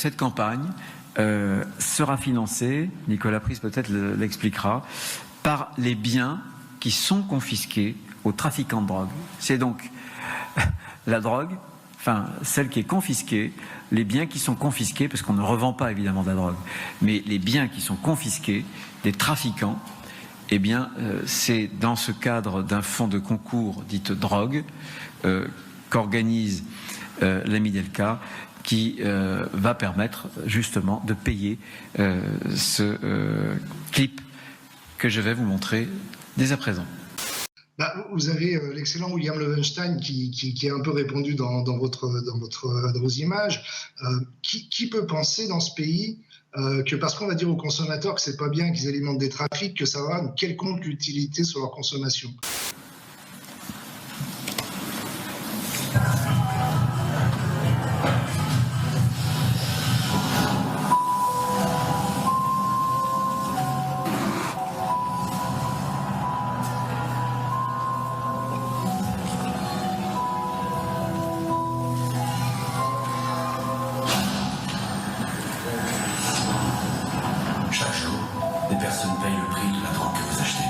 cette campagne sera financée, Nicolas Pries peut-être l'expliquera, par les biens qui sont confisqués aux trafiquants de drogue. C'est donc la drogue, enfin celle qui est confisquée, les biens qui sont confisqués, parce qu'on ne revend pas évidemment de la drogue, mais les biens qui sont confisqués des trafiquants, eh bien c'est dans ce cadre d'un fonds de concours dite drogue qu'organise l'ami Delca, qui va permettre justement de payer ce clip que je vais vous montrer dès à présent. Vous avez l'excellent William Lowenstein qui a un peu répondu dans vos images. Qui peut penser dans ce pays que parce qu'on va dire aux consommateurs que c'est pas bien qu'ils alimentent des trafics, que ça va avoir une quelconque utilité sur leur consommation? Des personnes payent le prix de la drogue que vous achetez.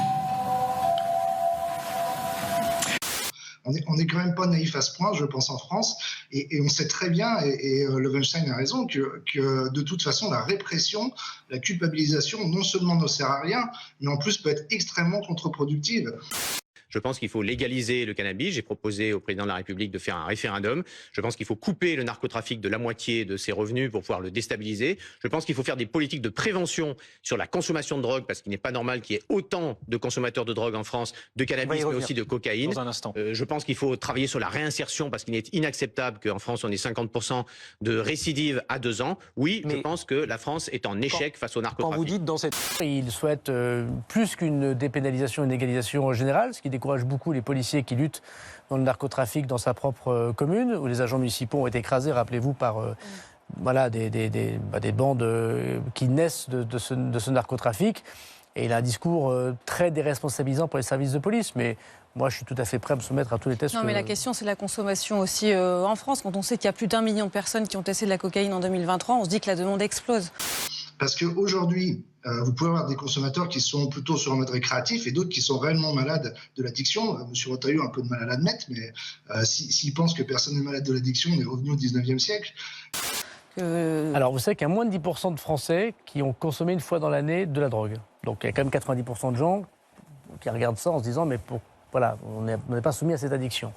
On n'est quand même pas naïf à ce point, je pense, en France, et on sait très bien, et Lowenstein a raison, que de toute façon, la répression, la culpabilisation, non seulement ne sert à rien, mais en plus peut être extrêmement contre-productive. Je pense qu'il faut légaliser le cannabis. J'ai proposé au président de la République de faire un référendum. Je pense qu'il faut couper le narcotrafic de la moitié de ses revenus pour pouvoir le déstabiliser. Je pense qu'il faut faire des politiques de prévention sur la consommation de drogue, parce qu'il n'est pas normal qu'il y ait autant de consommateurs de drogue en France, de cannabis, mais aussi de cocaïne. Dans un instant. Je pense qu'il faut travailler sur la réinsertion, parce qu'il est inacceptable qu'en France, on ait 50% de récidive à 2 ans. Oui, mais je pense que la France est en échec face au narcotrafic. Quand vous dites dans cette... Il souhaite plus qu'une dépénalisation, une légalisation générale, ce qui décourage beaucoup les policiers qui luttent dans le narcotrafic dans sa propre commune, où les agents municipaux ont été écrasés, rappelez-vous, par voilà, des bandes qui naissent de ce narcotrafic. Et il a un discours très déresponsabilisant pour les services de police. Mais moi, je suis tout à fait prêt à me soumettre à tous les tests. Non, mais la question, c'est la consommation aussi en France. Quand on sait qu'il y a plus d'1 million de personnes qui ont testé de la cocaïne en 2023, on se dit que la demande explose. Parce qu'aujourd'hui, vous pouvez avoir des consommateurs qui sont plutôt sur un mode récréatif et d'autres qui sont réellement malades de l'addiction. Monsieur Retailleau a un peu de mal à l'admettre, mais s'il pense que personne n'est malade de l'addiction, on est revenu au 19e siècle. Alors, vous savez qu'il y a moins de 10% de Français qui ont consommé une fois dans l'année de la drogue. Donc, il y a quand même 90% de gens qui regardent ça en se disant, mais voilà, on n'est pas soumis à cette addiction.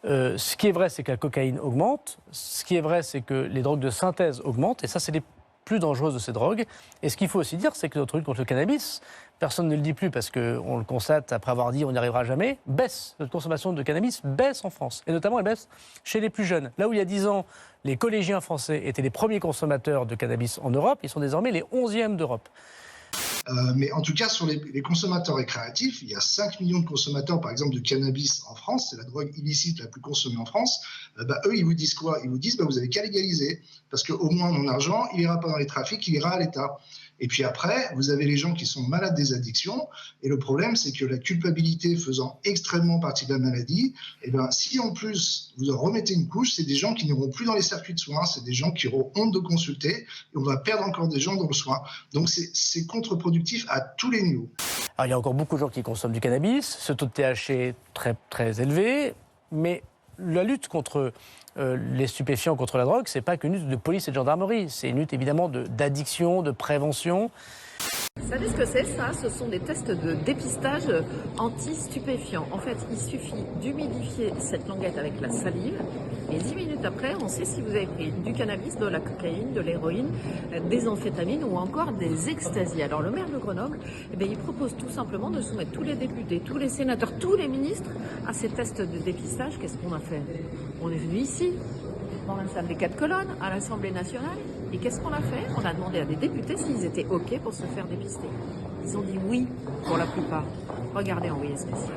Ce qui est vrai, c'est que la cocaïne augmente. Ce qui est vrai, c'est que les drogues de synthèse augmentent. Et ça, c'est les plus dangereuses de ces drogues. Et ce qu'il faut aussi dire, c'est que notre lutte contre le cannabis, personne ne le dit plus parce qu'on le constate après avoir dit on n'y arrivera jamais, baisse. Notre consommation de cannabis baisse en France. Et notamment, elle baisse chez les plus jeunes. Là où il y a 10 ans, les collégiens français étaient les premiers consommateurs de cannabis en Europe, ils sont désormais les 11e d'Europe. Mais en tout cas, sur les consommateurs récréatifs, il y a 5 millions de consommateurs, par exemple, de cannabis en France. C'est la drogue illicite la plus consommée en France. Eux, ils vous disent quoi? Ils vous disent, vous n'avez qu'à légaliser. Parce qu'au moins, mon argent, il n'ira pas dans les trafics, il ira à l'État. Et puis après, vous avez les gens qui sont malades des addictions. Et le problème, c'est que la culpabilité faisant extrêmement partie de la maladie, si en plus vous en remettez une couche, c'est des gens qui n'iront plus dans les circuits de soins, c'est des gens qui auront honte de consulter, et on va perdre encore des gens dans le soin. Donc c'est contre-productif à tous les niveaux. Alors, il y a encore beaucoup de gens qui consomment du cannabis, ce taux de THC est très, très élevé, mais la lutte contre les stupéfiants, contre la drogue, c'est pas qu'une lutte de police et de gendarmerie, c'est une lutte évidemment d'addiction, de prévention. Vous savez ce que c'est ça? Ce sont des tests de dépistage anti-stupéfiants. En fait, il suffit d'humidifier cette languette avec la salive et 10 minutes après, on sait si vous avez pris du cannabis, de la cocaïne, de l'héroïne, des amphétamines ou encore des extasies. Alors le maire de Grenoble, il propose tout simplement de soumettre tous les députés, tous les sénateurs, tous les ministres à ces tests de dépistage. Qu'est-ce qu'on a fait? On est venu ici, dans la salle des 4 colonnes, à l'Assemblée nationale. Et qu'est-ce qu'on a fait? On a demandé à des députés s'ils étaient OK pour se faire dépister. Ils ont dit oui pour la plupart. Regardez Envoyé spécial.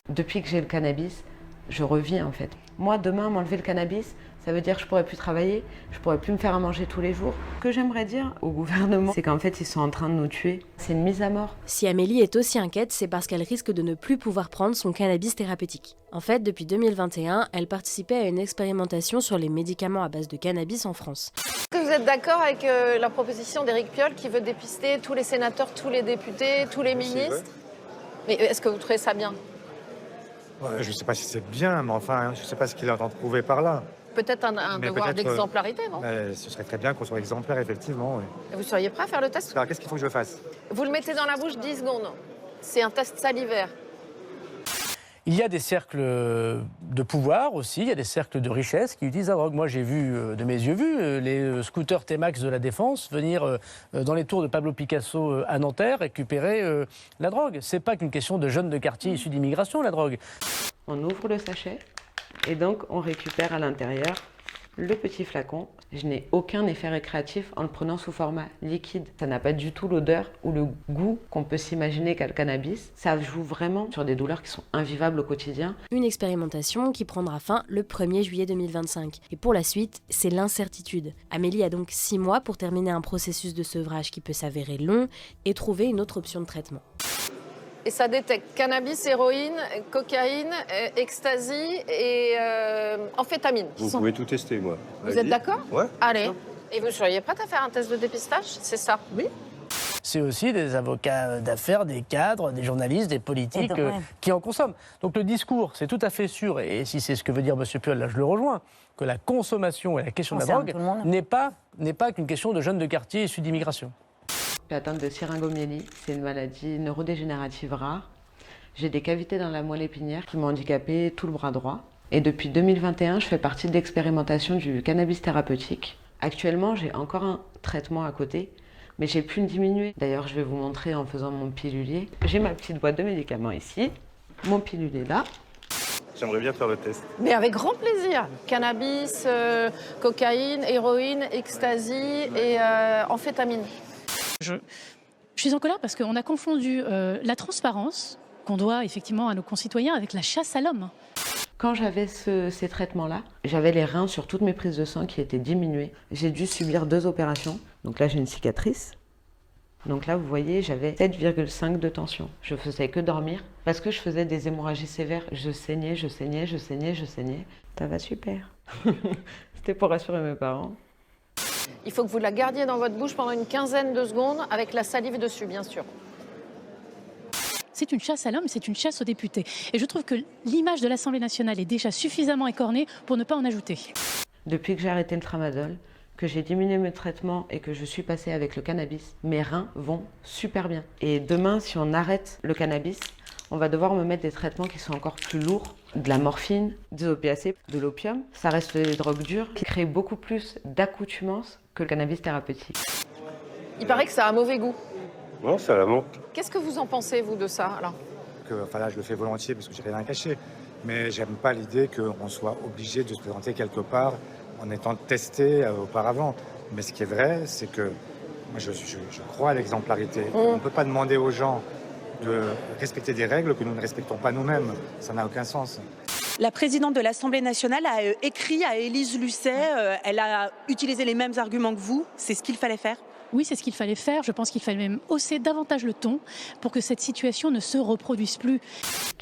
Depuis que j'ai le cannabis, je revis en fait. Moi, demain, m'enlever le cannabis, ça Ça veut dire que je pourrais plus travailler, je pourrais plus me faire à manger tous les jours. Ce que j'aimerais dire au gouvernement, c'est qu'en fait, ils sont en train de nous tuer. C'est une mise à mort. Si Amélie est aussi inquiète, c'est parce qu'elle risque de ne plus pouvoir prendre son cannabis thérapeutique. En fait, depuis 2021, elle participait à une expérimentation sur les médicaments à base de cannabis en France. Est-ce que vous êtes d'accord avec la proposition d'Éric Piolle qui veut dépister tous les sénateurs, tous les députés, tous les ministres? Mais est-ce que vous trouvez ça bien? Ouais, je ne sais pas si c'est bien, mais enfin, je ne sais pas ce qu'il entend prouver par là. Peut-être un devoir d'exemplarité, non? Ce serait très bien qu'on soit exemplaire, effectivement. Oui. Et vous seriez prêt à faire le test? Alors, qu'est-ce qu'il faut que je fasse? Vous le mettez dans la bouche 10 secondes. C'est un test salivaire. Il y a des cercles de pouvoir aussi, il y a des cercles de richesse qui utilisent la drogue. Moi, j'ai vu, de mes yeux vus, les scooters T-Max de la Défense venir dans les tours de Pablo Picasso à Nanterre récupérer la drogue. C'est pas qu'une question de jeunes de quartier issus d'immigration, la drogue. On ouvre le sachet et donc on récupère à l'intérieur le petit flacon. Je n'ai aucun effet récréatif en le prenant sous format liquide. Ça n'a pas du tout l'odeur ou le goût qu'on peut s'imaginer qu'a le cannabis. Ça joue vraiment sur des douleurs qui sont invivables au quotidien. Une expérimentation qui prendra fin le 1er juillet 2025. Et pour la suite, c'est l'incertitude. Amélie a donc 6 mois pour terminer un processus de sevrage qui peut s'avérer long et trouver une autre option de traitement. Et ça détecte cannabis, héroïne, cocaïne, ecstasy et amphétamine. Vous pouvez tout tester, moi. Vous êtes d'accord? Ouais. Allez. Et vous seriez prête à faire un test de dépistage? C'est ça? Oui. C'est aussi des avocats d'affaires, des cadres, des journalistes, des politiques qui en consomment. Donc le discours, c'est tout à fait sûr, et si c'est ce que veut dire M. Piolle, là je le rejoins, que la consommation et la question de la drogue n'est pas qu'une question de jeunes de quartier issus d'immigration. Je suis atteinte de syringomyélie, c'est une maladie neurodégénérative rare. J'ai des cavités dans la moelle épinière qui m'ont handicapé tout le bras droit. Et depuis 2021, je fais partie de l'expérimentation du cannabis thérapeutique. Actuellement, j'ai encore un traitement à côté, mais j'ai pu le diminuer. D'ailleurs, je vais vous montrer en faisant mon pilulier. J'ai ma petite boîte de médicaments ici, mon pilulier là. J'aimerais bien faire le test. Mais avec grand plaisir. Cannabis, cocaïne, héroïne, ecstasy et amphétamine. Je suis en colère parce qu'on a confondu la transparence qu'on doit effectivement à nos concitoyens avec la chasse à l'homme. Quand j'avais ces traitements-là, j'avais les reins sur toutes mes prises de sang qui étaient diminuées. J'ai dû subir 2 opérations. Donc là, j'ai une cicatrice. Donc là, vous voyez, j'avais 7,5 de tension. Je faisais que dormir parce que je faisais des hémorragies sévères. Je saignais. Ça va super. C'était pour rassurer mes parents. Il faut que vous la gardiez dans votre bouche pendant une quinzaine de secondes avec la salive dessus, bien sûr. C'est une chasse à l'homme, c'est une chasse aux députés. Et je trouve que l'image de l'Assemblée nationale est déjà suffisamment écornée pour ne pas en ajouter. Depuis que j'ai arrêté le tramadol, que j'ai diminué mes traitements et que je suis passée avec le cannabis, mes reins vont super bien. Et demain, si on arrête le cannabis, on va devoir me mettre des traitements qui sont encore plus lourds, de la morphine, des opiacés, de l'opium. Ça reste des drogues dures qui créent beaucoup plus d'accoutumance que le cannabis thérapeutique. Il paraît que ça a un mauvais goût. Non, ça la monte. Qu'est-ce que vous en pensez, vous, de ça, alors? Là, je le fais volontiers parce que j'ai rien caché. Mais j'aime pas l'idée qu'on soit obligé de se présenter quelque part en étant testé auparavant. Mais ce qui est vrai, c'est que moi, je crois à l'exemplarité. On ne peut pas demander aux gens de respecter des règles que nous ne respectons pas nous-mêmes. Ça n'a aucun sens. La présidente de l'Assemblée nationale a écrit à Élise Lucet, elle a utilisé les mêmes arguments que vous, c'est ce qu'il fallait faire? Oui, c'est ce qu'il fallait faire. Je pense qu'il fallait même hausser davantage le ton pour que cette situation ne se reproduise plus.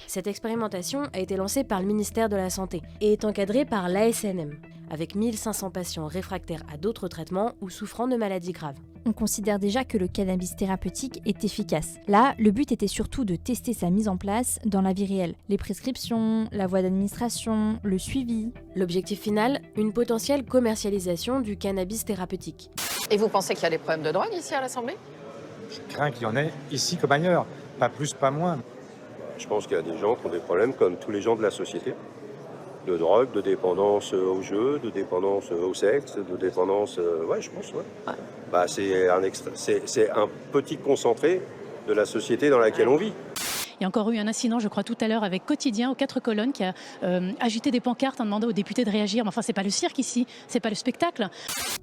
Cette expérimentation a été lancée par le ministère de la Santé et est encadrée par l'ASNM, avec 1500 patients réfractaires à d'autres traitements ou souffrant de maladies graves. On considère déjà que le cannabis thérapeutique est efficace. Là, le but était surtout de tester sa mise en place dans la vie réelle. Les prescriptions, la voie d'administration, le suivi. L'objectif final, une potentielle commercialisation du cannabis thérapeutique. Et vous pensez qu'il y a des problèmes de drogue ici à l'Assemblée? Je crains qu'il y en ait ici comme ailleurs. Pas plus, pas moins. Je pense qu'il y a des gens qui ont des problèmes comme tous les gens de la société. De drogue, de dépendance au jeu, de dépendance au sexe, de dépendance... ouais, je pense, ouais. Bah, c'est un petit concentré de la société dans laquelle on vit. Il y a encore eu un incident, je crois, tout à l'heure avec Quotidien aux 4 colonnes qui a agité des pancartes en demandant aux députés de réagir. Mais enfin, c'est pas le cirque ici, c'est pas le spectacle.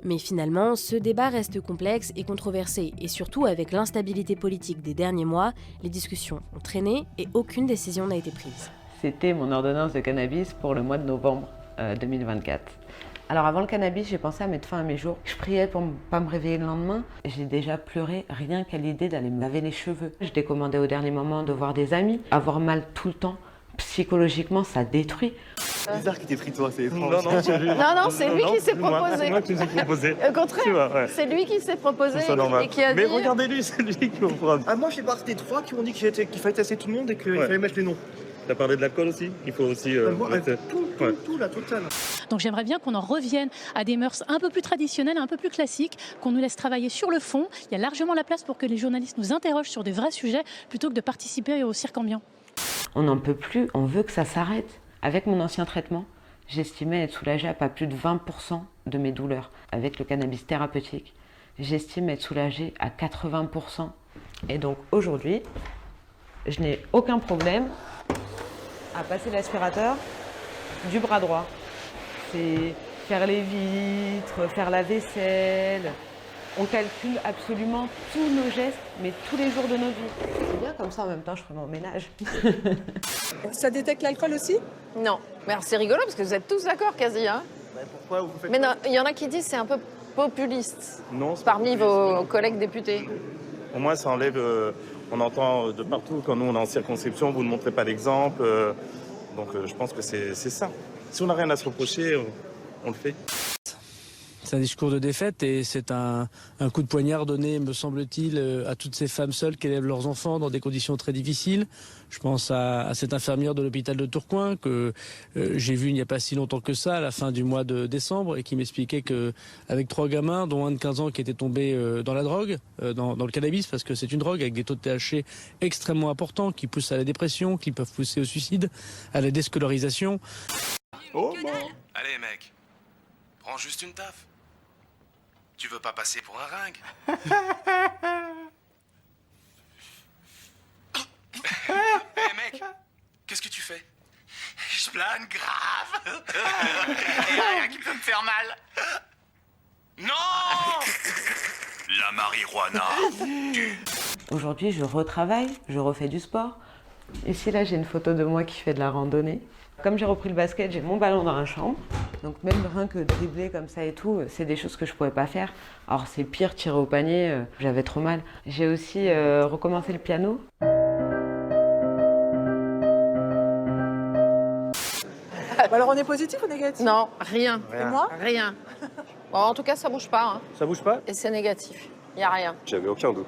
Mais finalement, ce débat reste complexe et controversé. Et surtout, avec l'instabilité politique des derniers mois, les discussions ont traîné et aucune décision n'a été prise. C'était mon ordonnance de cannabis pour le mois de novembre 2024. Alors avant le cannabis, j'ai pensé à mettre fin à mes jours. Je priais pour ne pas me réveiller le lendemain. J'ai déjà pleuré rien qu'à l'idée d'aller me laver les cheveux. Je décommandais au dernier moment de voir des amis. Avoir mal tout le temps, psychologiquement, ça détruit. C'est bizarre qu'il t'ait pris toi, c'est étrange. Non, c'est lui qui s'est proposé. C'est moi qui me suis proposé. Au contraire, c'est lui qui s'est proposé et qui a dit... Mais regardez-lui, c'est lui qui me prend. Ah, moi, je fais partie des 3 qui ont dit qu'il fallait tester tout le monde et qu'il fallait mettre les noms. T'as parlé de l'alcool aussi? Il faut aussi... tout, la totale. Donc j'aimerais bien qu'on en revienne à des mœurs un peu plus traditionnelles, un peu plus classiques, qu'on nous laisse travailler sur le fond. Il y a largement la place pour que les journalistes nous interrogent sur des vrais sujets plutôt que de participer au cirque ambiant. On n'en peut plus, on veut que ça s'arrête. Avec mon ancien traitement, j'estimais être soulagée à pas plus de 20% de mes douleurs. Avec le cannabis thérapeutique, j'estime être soulagée à 80%. Et donc aujourd'hui, je n'ai aucun problème à passer l'aspirateur du bras droit. C'est faire les vitres, faire la vaisselle. On calcule absolument tous nos gestes, mais tous les jours de nos vies. C'est bien comme ça, en même temps, je ferai mon ménage. Ça détecte l'alcool aussi? Non, mais c'est rigolo parce que vous êtes tous d'accord quasi. Hein. Pourquoi vous faites Mais non, il y en a qui disent que c'est un peu populiste. Non, parmi vos collègues députés. Au moins, ça enlève... on entend de partout, quand nous on est en circonscription, vous ne montrez pas d'exemple. Donc je pense que c'est ça. Si on n'a rien à se reprocher, on le fait. C'est un discours de défaite et c'est un coup de poignard donné, me semble-t-il, à toutes ces femmes seules qui élèvent leurs enfants dans des conditions très difficiles. Je pense à cette infirmière de l'hôpital de Tourcoing que j'ai vue il n'y a pas si longtemps que ça, à la fin du mois de décembre, et qui m'expliquait qu'avec 3 gamins, dont un de 15 ans qui était tombé dans la drogue, dans le cannabis, parce que c'est une drogue avec des taux de THC extrêmement importants qui poussent à la dépression, qui peuvent pousser au suicide, à la déscolarisation. Oh bon. Allez mec, prends juste une taf. Tu veux pas passer pour un ringue? Hé mec, qu'est-ce que tu fais? Je plane grave. Et rien qui peut me faire mal. Non. La marijuana. Aujourd'hui, je retravaille, je refais du sport. Ici, là, j'ai une photo de moi qui fait de la randonnée. Comme j'ai repris le basket, j'ai mon ballon dans la chambre. Donc même rien que dribbler comme ça et tout, c'est des choses que je pouvais pas faire. Alors c'est pire, tirer au panier, j'avais trop mal. J'ai aussi recommencé le piano. Alors on est positif ou négatif? Non, rien. Et moi? Rien. Bon, en tout cas, ça bouge pas. Hein. Ça bouge pas? Et c'est négatif. Il n'y a rien. J'avais aucun doute.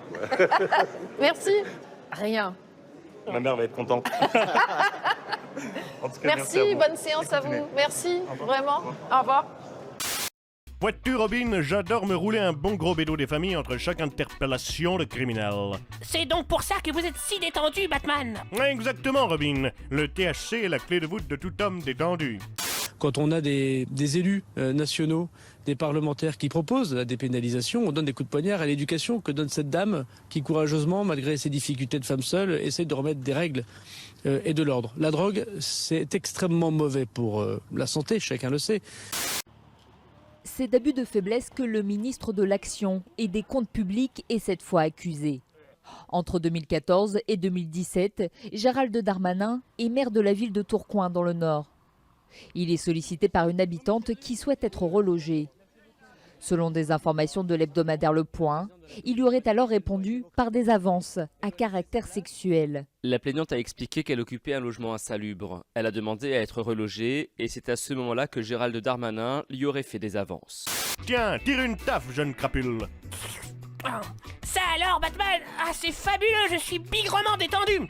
Merci. Rien. Ma mère va être contente. En tout cas, merci, bonne séance à vous. Merci, vraiment. Au revoir. Vois-tu, Robin, j'adore me rouler un bon gros bédo des familles entre chaque interpellation de criminel. C'est donc pour ça que vous êtes si détendu, Batman. Exactement, Robin. Le THC est la clé de voûte de tout homme détendu. Quand on a des élus nationaux, des parlementaires qui proposent la dépénalisation, on donne des coups de poignard à l'éducation que donne cette dame qui courageusement, malgré ses difficultés de femme seule, essaie de remettre des règles et de l'ordre. La drogue, c'est extrêmement mauvais pour la santé, chacun le sait. C'est d'abus de faiblesse que le ministre de l'Action et des Comptes publics est cette fois accusé. Entre 2014 et 2017, Gérald Darmanin est maire de la ville de Tourcoing dans le Nord. Il est sollicité par une habitante qui souhaite être relogée. Selon des informations de l'hebdomadaire Le Point, il lui aurait alors répondu par des avances à caractère sexuel. La plaignante a expliqué qu'elle occupait un logement insalubre. Elle a demandé à être relogée et c'est à ce moment-là que Gérald Darmanin lui aurait fait des avances. Tiens, tire une taffe, jeune crapule. Ça alors, Batman? Ah, c'est fabuleux, je suis bigrement détendu.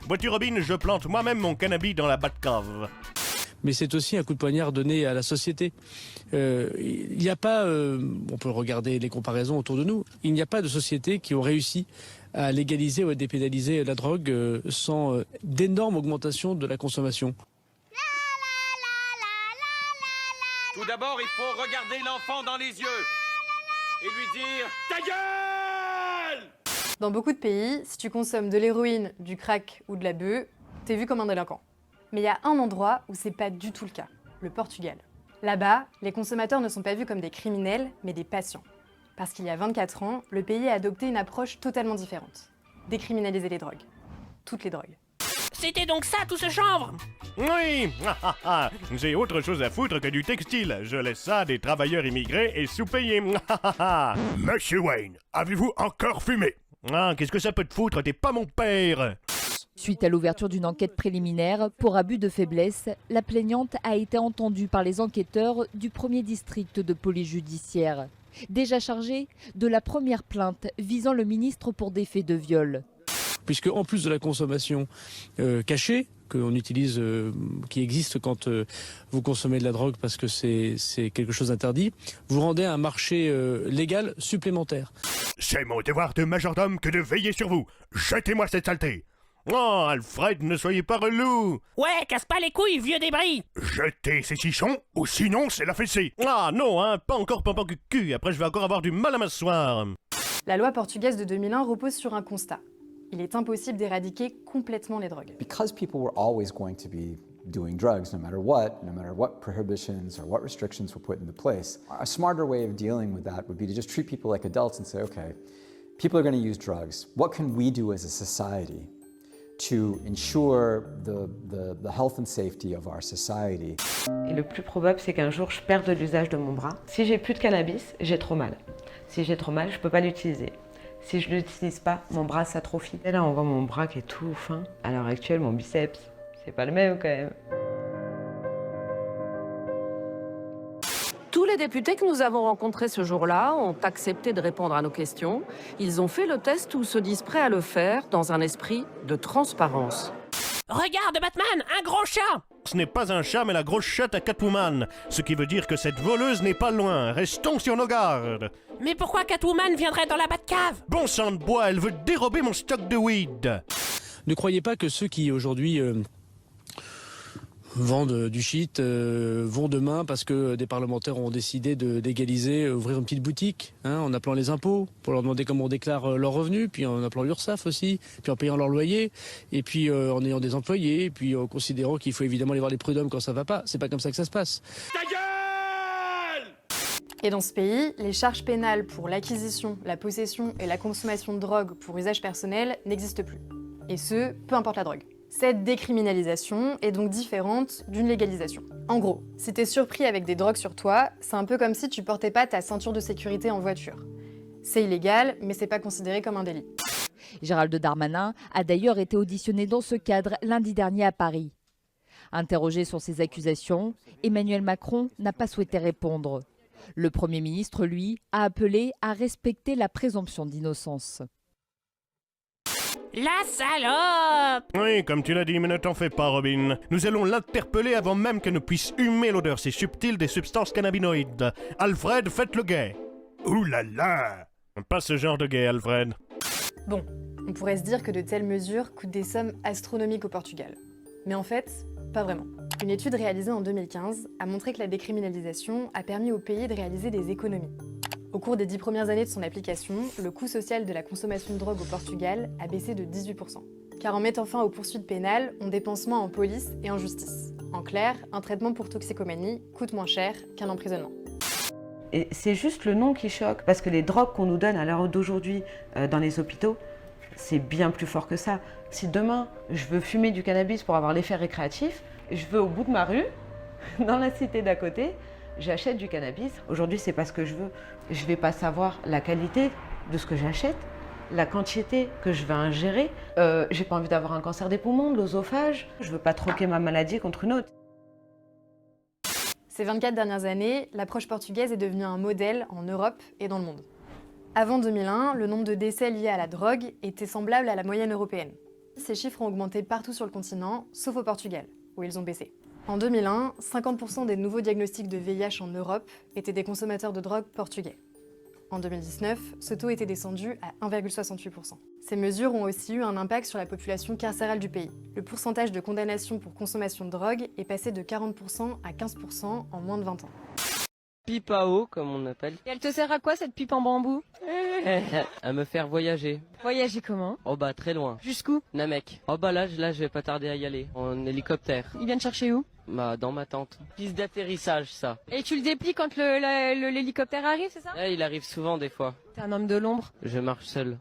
Vois-tu, Robin, je plante moi-même mon cannabis dans la Batcave. Mais c'est aussi un coup de poignard donné à la société. Il n'y a pas, on peut regarder les comparaisons autour de nous, il n'y a pas de sociétés qui ont réussi à légaliser ou à dépénaliser la drogue sans d'énormes augmentations de la consommation. Tout d'abord, il faut regarder l'enfant dans les yeux et lui dire « Ta gueule !» Dans beaucoup de pays, si tu consommes de l'héroïne, du crack ou de la bœuf, t'es vu comme un délinquant. Mais il y a un endroit où c'est pas du tout le cas, le Portugal. Là-bas, les consommateurs ne sont pas vus comme des criminels, mais des patients. Parce qu'il y a 24 ans, le pays a adopté une approche totalement différente. Décriminaliser les drogues. Toutes les drogues. C'était donc ça tout ce chanvre? Oui, j'ai autre chose à foutre que du textile. Je laisse ça à des travailleurs immigrés et sous-payés. Monsieur Wayne, avez-vous encore fumé? Ah, qu'est-ce que ça peut te foutre? T'es pas mon père. Suite à l'ouverture d'une enquête préliminaire pour abus de faiblesse, la plaignante a été entendue par les enquêteurs du 1er district de police judiciaire, déjà chargé de la première plainte visant le ministre pour des faits de viol. Puisque en plus de la consommation cachée, qu'on utilise, qui existe quand vous consommez de la drogue parce que c'est quelque chose d'interdit, vous rendez un marché légal supplémentaire. C'est mon devoir de majordome que de veiller sur vous. Jetez-moi cette saleté. Oh, Alfred, ne soyez pas relou. Ouais, casse pas les couilles, vieux débris. Jetez ces chichons, ou sinon c'est la fessée. Ah non, hein, pas encore pampan cul, après je vais encore avoir du mal à m'asseoir. La loi portugaise de 2001 repose sur un constat. Il est impossible d'éradiquer complètement les drogues. Because people were always going to be doing drugs no matter what prohibitions or what restrictions were put into place, a smarter way of dealing with that would be to just treat people like adults and say, okay, people are going to use drugs. What can we do as a society to ensure the health and safety of our society? Et le plus probable, c'est qu'un jour, je perde l'usage de mon bras. Si j'ai plus de cannabis, j'ai trop mal. Si j'ai trop mal, je peux pas l'utiliser. Si je ne l'utilise pas, mon bras s'atrophie. Et là, on voit mon bras qui est tout fin. À l'heure actuelle, mon biceps, c'est pas le même quand même. Tous les députés que nous avons rencontrés ce jour-là ont accepté de répondre à nos questions. Ils ont fait le test ou se disent prêts à le faire dans un esprit de transparence. Regarde, Batman, un gros chat! Ce n'est pas un chat, mais la grosse chatte à Catwoman. Ce qui veut dire que cette voleuse n'est pas loin. Restons sur nos gardes. Mais pourquoi Catwoman viendrait dans la Batcave? Bon sang de bois, elle veut dérober mon stock de weed. Ne croyez pas que ceux qui aujourd'hui vendent du shit vont demain parce que des parlementaires ont décidé de légaliser, ouvrir une petite boutique en appelant les impôts pour leur demander comment on déclare leurs revenus, puis en appelant l'URSSAF aussi, puis en payant leur loyer, et puis en ayant des employés, et puis en considérant qu'il faut évidemment aller voir les prud'hommes quand ça va pas. C'est pas comme ça que ça se passe. Ta gueule! Et dans ce pays, les charges pénales pour l'acquisition, la possession et la consommation de drogue pour usage personnel n'existent plus. Et ce, peu importe la drogue. Cette décriminalisation est donc différente d'une légalisation. En gros, si t'es surpris avec des drogues sur toi, c'est un peu comme si tu portais pas ta ceinture de sécurité en voiture. C'est illégal, mais c'est pas considéré comme un délit. Gérald Darmanin a d'ailleurs été auditionné dans ce cadre lundi dernier à Paris. Interrogé sur ces accusations, Emmanuel Macron n'a pas souhaité répondre. Le Premier ministre, lui, a appelé à respecter la présomption d'innocence. La salope! Oui, comme tu l'as dit, mais ne t'en fais pas, Robin. Nous allons l'interpeller avant même qu'elle ne puisse humer l'odeur si subtile des substances cannabinoïdes. Alfred, faites le guet. Ouh là là! Pas ce genre de guet, Alfred. Bon, on pourrait se dire que de telles mesures coûtent des sommes astronomiques au Portugal. Mais en fait, pas vraiment. Une étude réalisée en 2015 a montré que la décriminalisation a permis au pays de réaliser des économies. Au cours des 10 premières années de son application, le coût social de la consommation de drogue au Portugal a baissé de 18%. Car en mettant fin aux poursuites pénales, on dépense moins en police et en justice. En clair, un traitement pour toxicomanie coûte moins cher qu'un emprisonnement. Et c'est juste le nom qui choque, parce que les drogues qu'on nous donne à l'heure d'aujourd'hui dans les hôpitaux, c'est bien plus fort que ça. Si demain, je veux fumer du cannabis pour avoir l'effet récréatif, je vais au bout de ma rue, dans la cité d'à côté, j'achète du cannabis. Aujourd'hui, c'est pas ce que je veux. Je vais pas savoir la qualité de ce que j'achète, la quantité que je vais ingérer. J'ai pas envie d'avoir un cancer des poumons, de l'œsophage. Je veux pas troquer ma maladie contre une autre. Ces 24 dernières années, l'approche portugaise est devenue un modèle en Europe et dans le monde. Avant 2001, le nombre de décès liés à la drogue était semblable à la moyenne européenne. Ces chiffres ont augmenté partout sur le continent, sauf au Portugal, où ils ont baissé. En 2001, 50% des nouveaux diagnostics de VIH en Europe étaient des consommateurs de drogue portugais. En 2019, ce taux était descendu à 1,68%. Ces mesures ont aussi eu un impact sur la population carcérale du pays. Le pourcentage de condamnation pour consommation de drogue est passé de 40% à 15% en moins de 20 ans. Pipe à eau, comme on appelle. Et elle te sert à quoi cette pipe en bambou? À me faire voyager. Voyager comment? Oh bah très loin. Jusqu'où? Namek. Oh bah là je vais pas tarder à y aller. En hélicoptère. Il vient de chercher où? Bah dans ma tente. Piste d'atterrissage ça. Et tu le déplies quand l'hélicoptère arrive, c'est ça? Il arrive souvent des fois. T'es un homme de l'ombre. Je marche seul.